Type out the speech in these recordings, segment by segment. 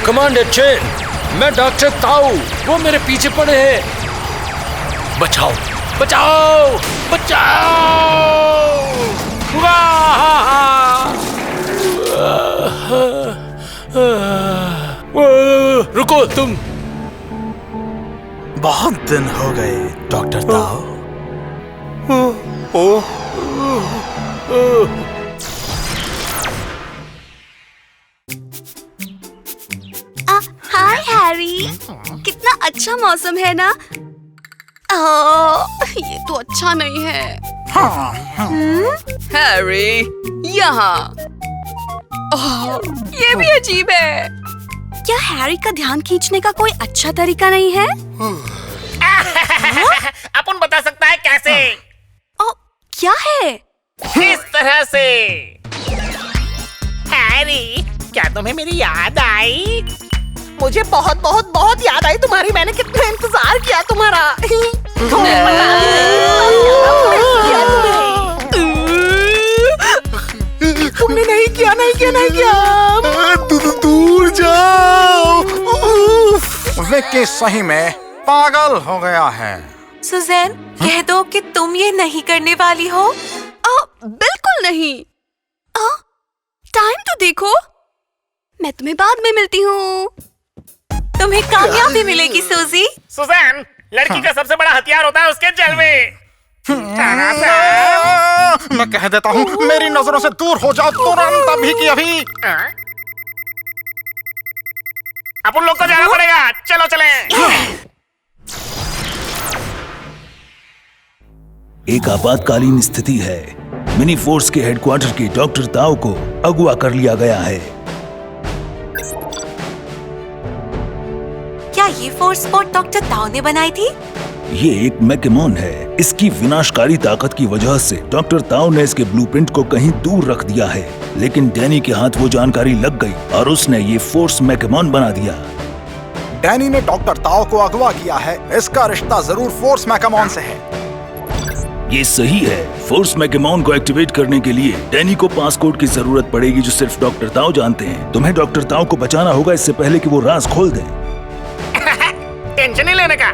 Commander chain, मैं doctor ताऊ, वो मेरे पीछे पड़े हैं। बचाओ बचाओ बचाओ! रुको तुम। बहुत दिन हो गए डॉक्टर ताऊ। हाय हैरी, कितना अच्छा मौसम है ना। ये तो अच्छा नहीं है। हैरी, यहाँ। ये भी अजीब है। क्या हैरी का ध्यान खींचने का कोई अच्छा तरीका नहीं है? अपन बता सकता है कैसे? क्या है? इस तरह से। हैरी, क्या तुम्हें मेरी याद आई? मुझे बहुत बहुत बहुत याद आई तुम्हारी। मैंने कितना इंतजार किया तुम्हारा। तुमने नहीं किया। दूर जाओ। विक्की सही में पागल हो गया है। सुज़ैन, कह दो कि तुम ये नहीं करने वाली हो। बिल्कुल नहीं। टाइम तो देखो। मैं तुम्हें बाद में मिलती हूँ। तुम्हें कामयाबी मिलेगी सूजी। सुज़ैन, लड़की का सबसे बड़ा हथियार होता है उसके जलवे। मैं कह देता हूँ, मेरी नजरों से दूर हो जाओ तुरंत, अभी की अभी। अपन लोग को जाना पड़ेगा। चलो चलें। एक आपातकालीन स्थिति है। मिनी फोर्स के हेडक्वार्टर के डॉक्टर ताओ को अगवा कर लिया गया है। क्या ये फोर्स स्पॉट डॉक्टर ताओ ने बनाई थी? ये एक मैकेमॉन है। इसकी विनाशकारी ताकत की वजह से डॉक्टर ताओ ने इसके ब्लूप्रिंट को कहीं दूर रख दिया है, लेकिन डैनी के हाथ वो जानकारी लग गई और उसने ये फोर्स मैकेमॉन बना दिया। डैनी ने डॉक्टर ताओ को अगवा किया है। इसका रिश्ता जरूर फोर्स मैकेमॉन से है। ये सही है। फोर्स मैकेमॉन को एक्टिवेट करने के लिए डैनी को पासकोड की जरूरत पड़ेगी, जो सिर्फ डॉक्टर ताओ जानते हैं। तुम्हें डॉक्टर ताओ को बचाना होगा इससे पहले कि वो राज खोल दें। टेंशन नहीं लेने का।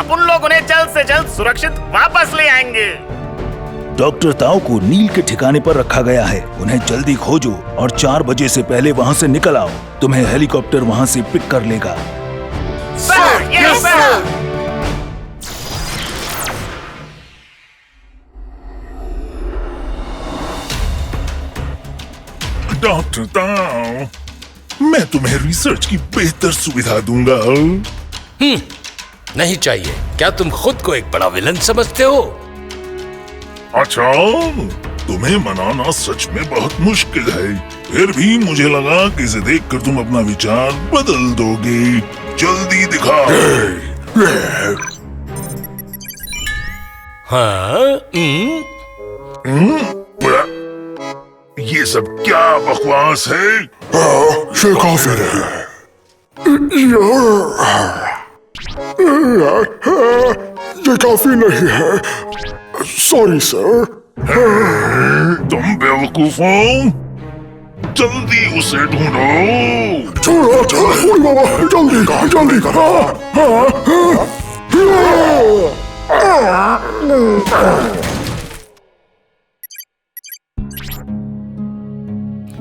अपन लोग उन्हें जल्द से जल्द सुरक्षित वापस ले आएंगे। डॉक्टर ताओ को नील के ठिकाने पर रखा गया है। उन्हें जल्दी खोजो और 4 बजे से पहले वहाँ से निकल आओ। तुम्हें हेलीकॉप्टर वहाँ से पिक कर लेगा। Sir, yes sir. डॉक्टर ताओ, मैं तुम्हें रिसर्च की बेहतर सुविधा दूंगा। नहीं चाहिए। क्या तुम खुद को एक बड़ा विलन समझते हो? अच्छा, तुम्हें मनाना सच में बहुत मुश्किल है। फिर भी मुझे लगा कि इसे देखकर तुम अपना विचार बदल दोगे। जल्दी दिखाओ। हाँ? ये सब क्या बकवास है? ये काफी है। ये काफी नहीं है। Sorry sir. तुम बेवकूफ हो। जल्दी उसे ढूंढो। जल्दी करो।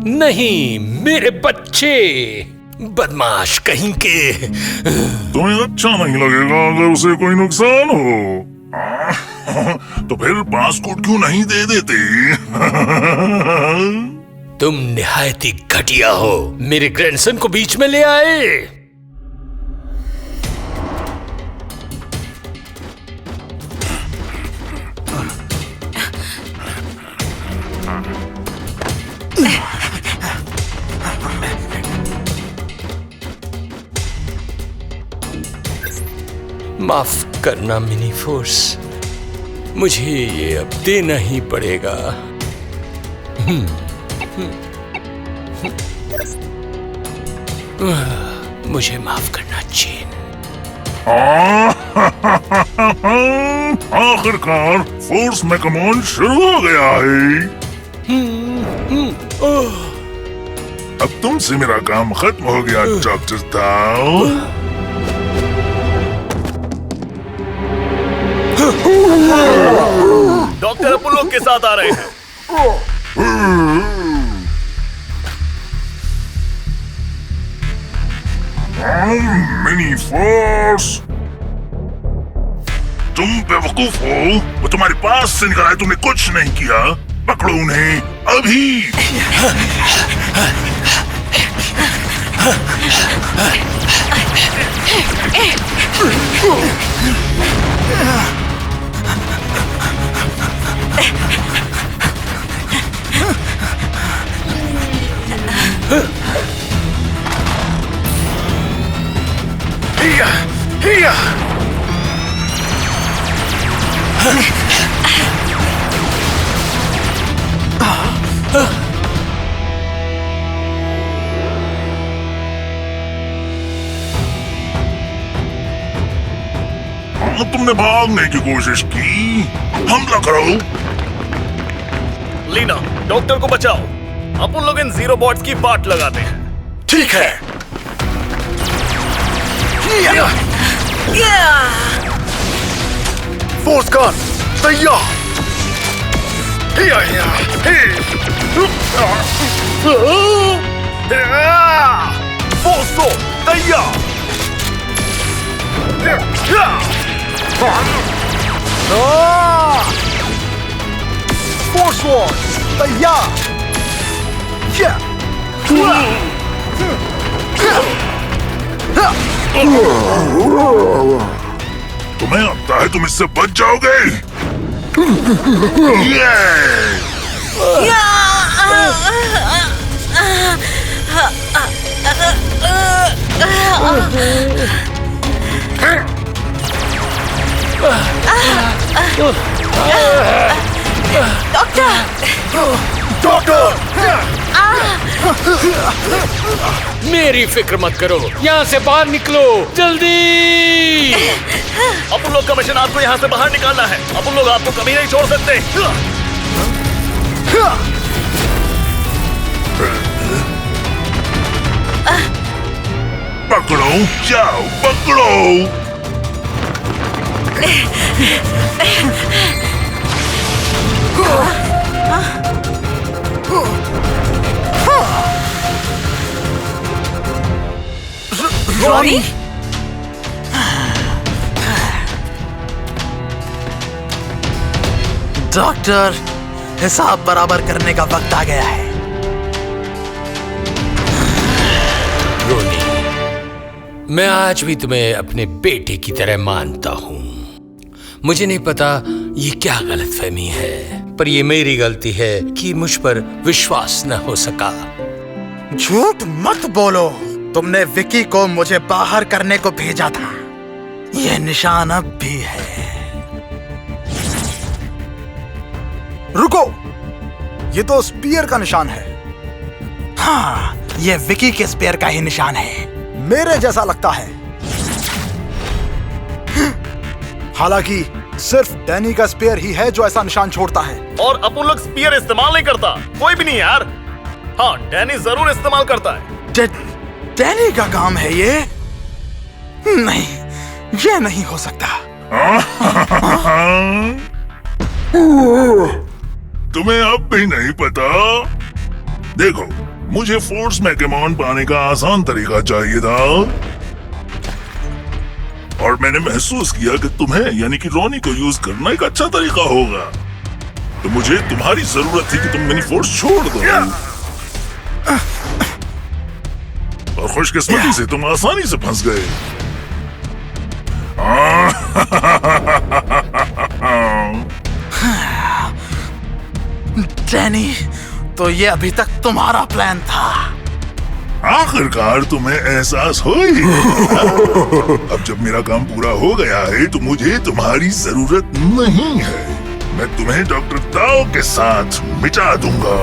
नहीं, मेरे बच्चे, बदमाश कहीं के। तुम्हें अच्छा नहीं लगेगा अगर उसे कोई नुकसान हो। तो फिर पासकोड क्यों नहीं दे देते? तुम निहायत ही घटिया हो। मेरे ग्रैंडसन को बीच में ले आए। माफ करना मिनी फोर्स, मुझे ये अब देना ही पड़ेगा। मुझे माफ करना चेन। आखिरकार फोर्स में कमांड शुरू हो गया है। अब तुमसे मेरा काम खत्म हो गया डॉक्टर ताओ। डॉक्टर अपोलो के साथ आ रहे हैं। मिनी फोर्स, तुम बेवकूफ हो। वो तुम्हारे पास से निकला है, तुमने कुछ नहीं किया। पकड़ो उन्हें अभी। तुमने भागने की कोशिश की। हमला करो। लीना, डॉक्टर को बचाओ। अपन लोग इन जीरो बॉट्स की बाट लगाते हैं। ठीक है। फोर्स गन तैयार। फोर्स तैयार। फोर्स तैयार। तुम्हें लगता है तुम इससे बच जाओगे? मेरी फिक्र मत करो, यहाँ से बाहर निकलो जल्दी। अपन लोग का मिशन आपको यहाँ से बाहर निकालना है। अपन लोग आपको कभी नहीं छोड़ सकते। पकड़ो, जाओ पकड़ो। रॉनी? डॉक्टर, हिसाब बराबर करने का वक्त आ गया है। रोनी, मैं आज भी तुम्हें अपने बेटे की तरह मानता हूँ। मुझे नहीं पता ये क्या गलतफहमी है, पर ये मेरी गलती है कि मुझ पर विश्वास न हो सका। झूठ मत बोलो। तुमने विकी को मुझे बाहर करने को भेजा था। यह निशान अब भी है। रुको, ये तो स्पीयर का निशान है। हाँ, यह विकी के स्पेयर का ही निशान है। मेरे जैसा लगता है। हालांकि सिर्फ डैनी का स्पेयर ही है जो ऐसा निशान छोड़ता है। और अपन लोग स्पीयर इस्तेमाल नहीं करता। कोई भी नहीं यार। हाँ, डैनी जरूर इस्तेमाल करता है। डैनी का काम है ये? नहीं, ये नहीं हो सकता। तुम्हें अब भी नहीं पता? देखो, मुझे फोर्स मैकेमॉन पाने का आसान तरीका चाहिए था, और मैंने महसूस किया कि तुम्हें यानी कि रोनी को यूज करना एक अच्छा तरीका होगा। तो मुझे तुम्हारी जरूरत थी कि तुम मिनी फोर्स छोड़ दो, और खुशकिस्मती से तुम आसानी से फंस गए। डैनी, तो ये अभी तक तुम्हारा प्लान था। आखिरकार तुम्हें एहसास हो ही गया। अब जब मेरा काम पूरा हो गया है तो मुझे तुम्हारी जरूरत नहीं है। मैं तुम्हें डॉक्टर ताओ के साथ मिटा दूंगा।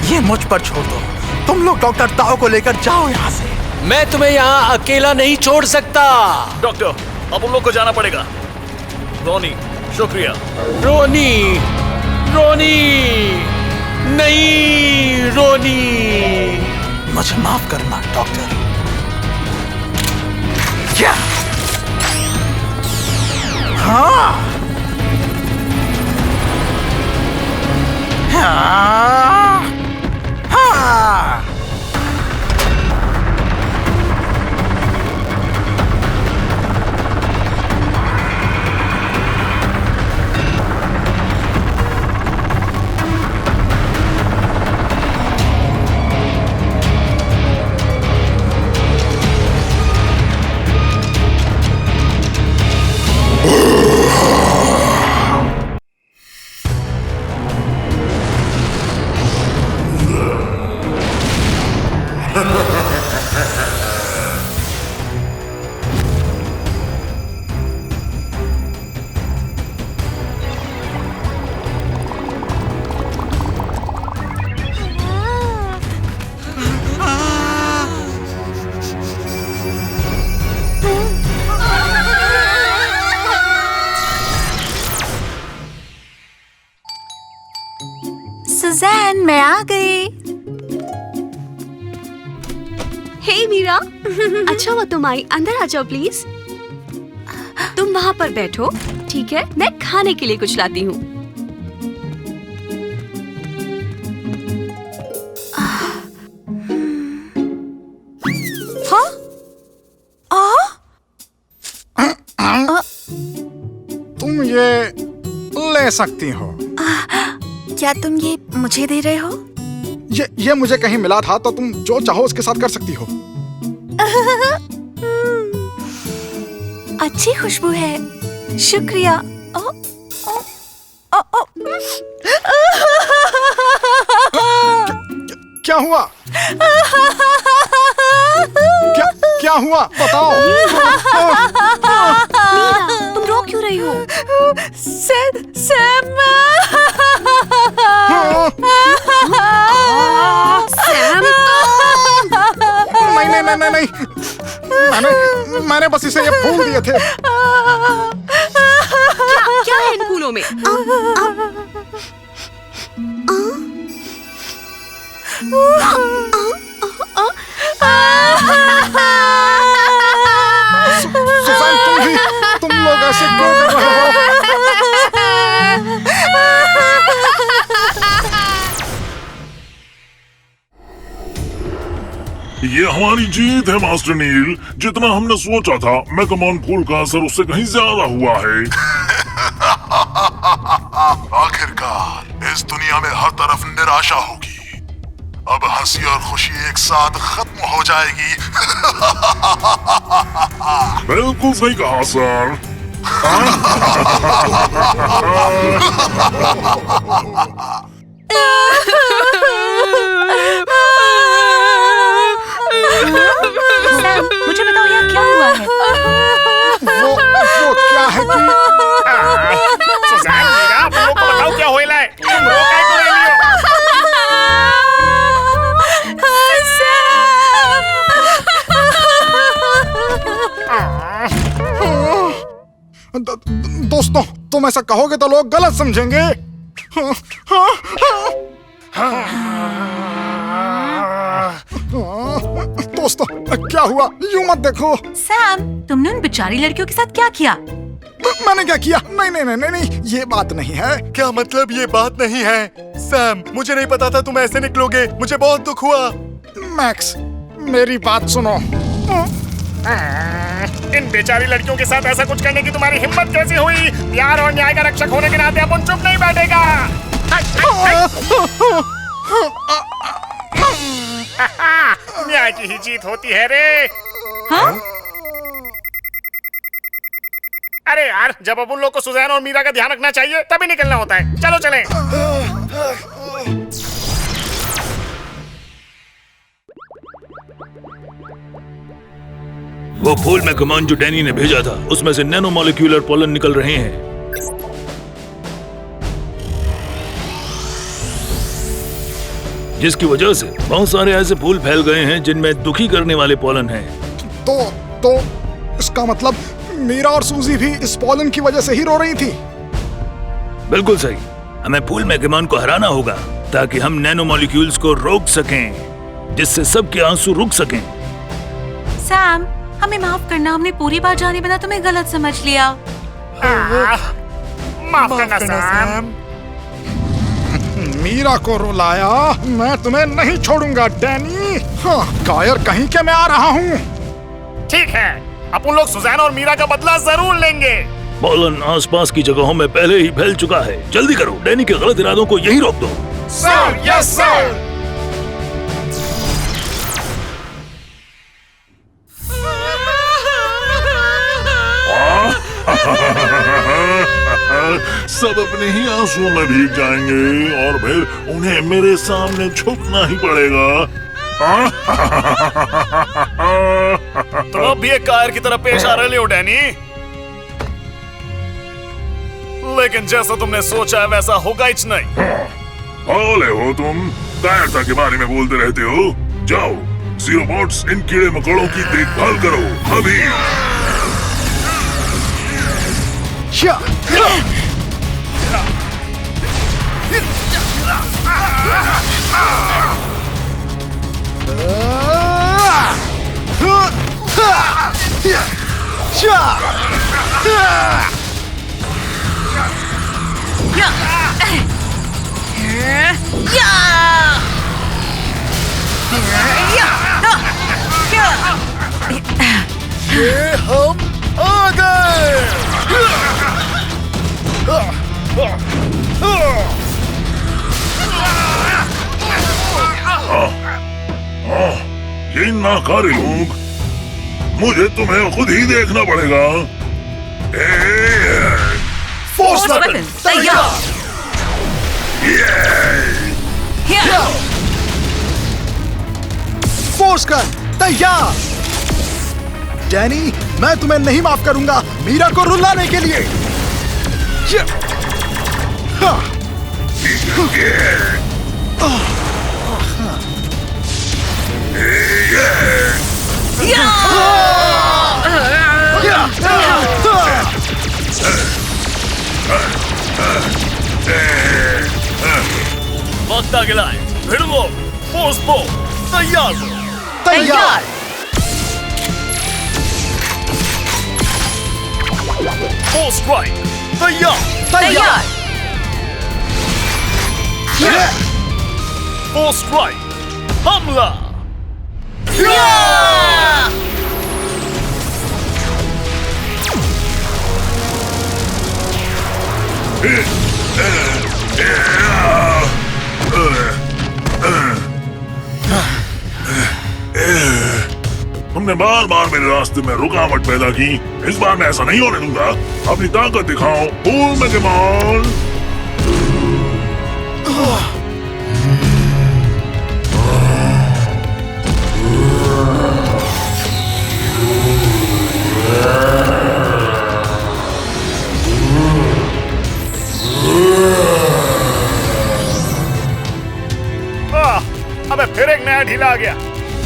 ये मुझ पर छोड़ दो। तुम लोग डॉक्टर ताओ को लेकर जाओ यहाँ से। मैं तुम्हें यहाँ अकेला नहीं छोड़ सकता। डॉक्टर, अब उन लोग को जाना पड़ेगा। रोनी, शुक्रिया। रोनी, रोनी, नहीं रोनी। मुझे माफ करना डॉक्टर। क्या? हाँ, हाँ, हाँ। सुजैन, मैं आ गई। हे मीरा। अच्छा वो तुम आई, अंदर आ जाओ प्लीज। तुम वहाँ पर बैठो, ठीक है? मैं खाने के लिए कुछ लाती हूँ। तुम ये ले सकती हो। क्या तुम ये मुझे दे रहे हो? ये मुझे कहीं मिला था, तो तुम जो चाहो उसके साथ कर सकती हो। अच्छी खुशबू है, शुक्रिया। क्या हुआ? क्या हुआ? बताओ। मीरा, तुम रो क्यों रही हो? सैम। नहीं। मैंने बस इसे ये फूल दिए थे। क्या है इन फूलों में? सुसान, तुम लोग ऐसे क्यों कर रहे हो? ये हमारी जीत है मास्टर नील। जितना हमने सोचा था, मैकमोन फूल का असर उससे कहीं ज्यादा हुआ है। आखिरकार इस दुनिया में हर तरफ निराशा होगी। अब हंसी और खुशी एक साथ खत्म हो जाएगी। बिल्कुल सही कहा सर। सैम, मुझे बताओ यहाँ क्या हुआ है? वो क्या है कि सुजैन, मीरा, तुम लोग को बताओ क्या होइला है। तुम रो काहे को रही हो? दोस्तों, तुम ऐसा कहोगे तो लोग गलत समझेंगे। दोस्तों, क्या हुआ? यूं मत देखो। सैम, तुमने उन बेचारी लड़कियों के साथ क्या किया? मैंने क्या किया? नहीं, ये बात नहीं है। क्या मतलब ये बात नहीं है? सैम, मुझे नहीं पता था तुम ऐसे निकलोगे। मुझे बहुत दुख हुआ। मैक्स, मेरी बात सुनो। इन बेचारी लड़कियों के साथ ऐसा कुछ करने की तुम्हारी हिम्मत कैसे हुई? प्यार और न्याय का रक्षक होने के नाते अपन चुप नहीं बैठेगा। न्याय की ही जीत होती है रे। हाँ? अरे यार, जब अब उन लोग को सुजैन और मीरा का ध्यान रखना चाहिए, तभी निकलना होता है। चलो चलें। वो फूल मैकमोन जो डैनी ने भेजा था, उसमें से नैनो मॉलिक्यूलर पोलन निकल रहे हैं। जिसकी वजह से बहुत सारे ऐसे फूल फैल गए हैं जिनमें दुखी करने वाले पोलन हैं। तो इसका मतलब मीरा और सूजी भी इस पोलन की वजह से ही रो रही थी। बिल्कुल सही। हमें फूल मैकेमॉन को हराना होगा ताकि हम नैनो मॉलिक्यूल्स को रोक सकें, जिससे सबके आंसू रुक सकें। सैम, हमें माफ करना, हमने पूरी बात जाने बिना तुम्हें गलत समझ लिया। माफ करना सैम। मीरा को रुलाया, मैं तुम्हें नहीं छोड़ूंगा डैनी। हाँ, कायर कहीं के मैं आ रहा हूँ। ठीक है, अपन लोग सुजैन और मीरा का बदला जरूर लेंगे। पोलन आसपास की जगहों में पहले ही फैल चुका है। जल्दी करो, डैनी के गलत इरादों को यहीं रोक दो। Sir, yes sir. सब अपने ही आंसुओं में भीग जाएंगे और फिर उन्हें मेरे सामने झुकना ही पड़ेगा। तुम अब भी एक कायर की तरह पेश आ रहे हो डैनी, लेकिन जैसा तुमने सोचा है वैसा होगा ही नहीं। भोले हो तुम, कायरता के बारे में बोलते रहते हो। जाओ, जीरोबॉट्स इन कीड़े मकोड़ों की देखभाल करो अभी। ये हम आ गए। ये नाकारी लोग, मुझे तुम्हें खुद ही देखना पड़ेगा। फोर्स वेपन तैयार। फोर्स गन तैयार। डैनी, मैं तुम्हें नहीं माफ करूंगा मीरा को रुलाने के लिए। वक्त आ गया है, फिर वो फोर्स बो तैयार हो। तैयार। फोर्स स्ट्राइक तैयार। तैयार। फोर्स स्ट्राइक हमला। तुमने बार बार मेरे रास्ते में रुकावट पैदा की। इस बार मैं ऐसा नहीं होने दूंगा। अपनी ताकत दिखाओ फूल मैकेमॉन। अबे फिर एक नया ढीला आ गया।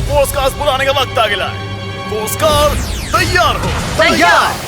फोर्स कार्स बुलाने का वक्त आ गया है। फोर्स कार तैयार हो। तैयार।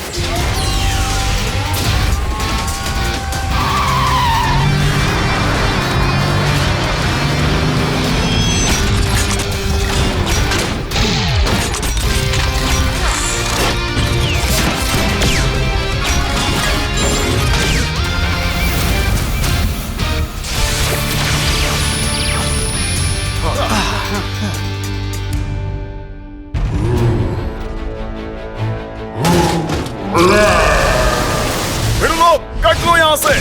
फिर लो, कट लो यहां से।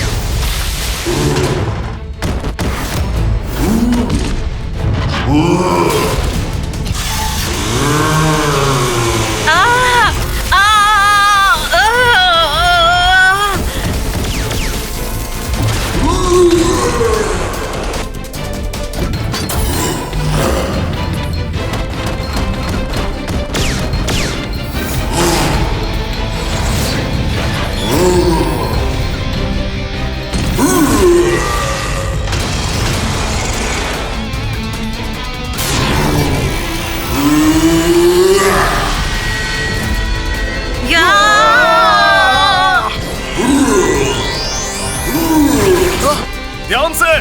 ध्यान से।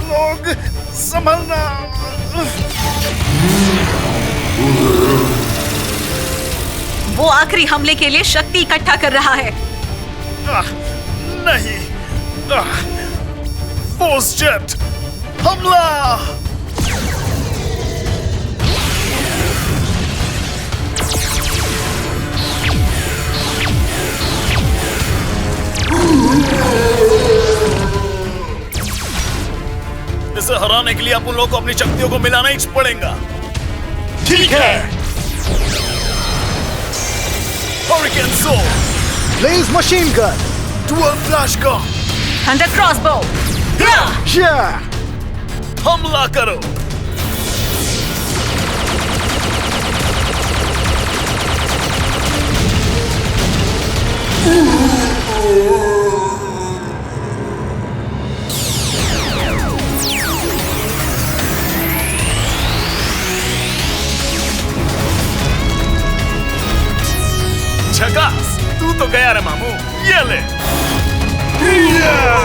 लोग संभलना। वो आखिरी हमले के लिए शक्ति इकट्ठा कर रहा है। नहीं, फोर्स जेट हमला। इसे हराने के लिए अपन लोगों को अपनी शक्तियों को मिलाना ही पड़ेगा। ठीक है। Hurricane sword, laser machine gun, dual flash gun, thunder crossbow. हमला करो। झकास, तू तो गया रे मामू। ये ले। Yeah!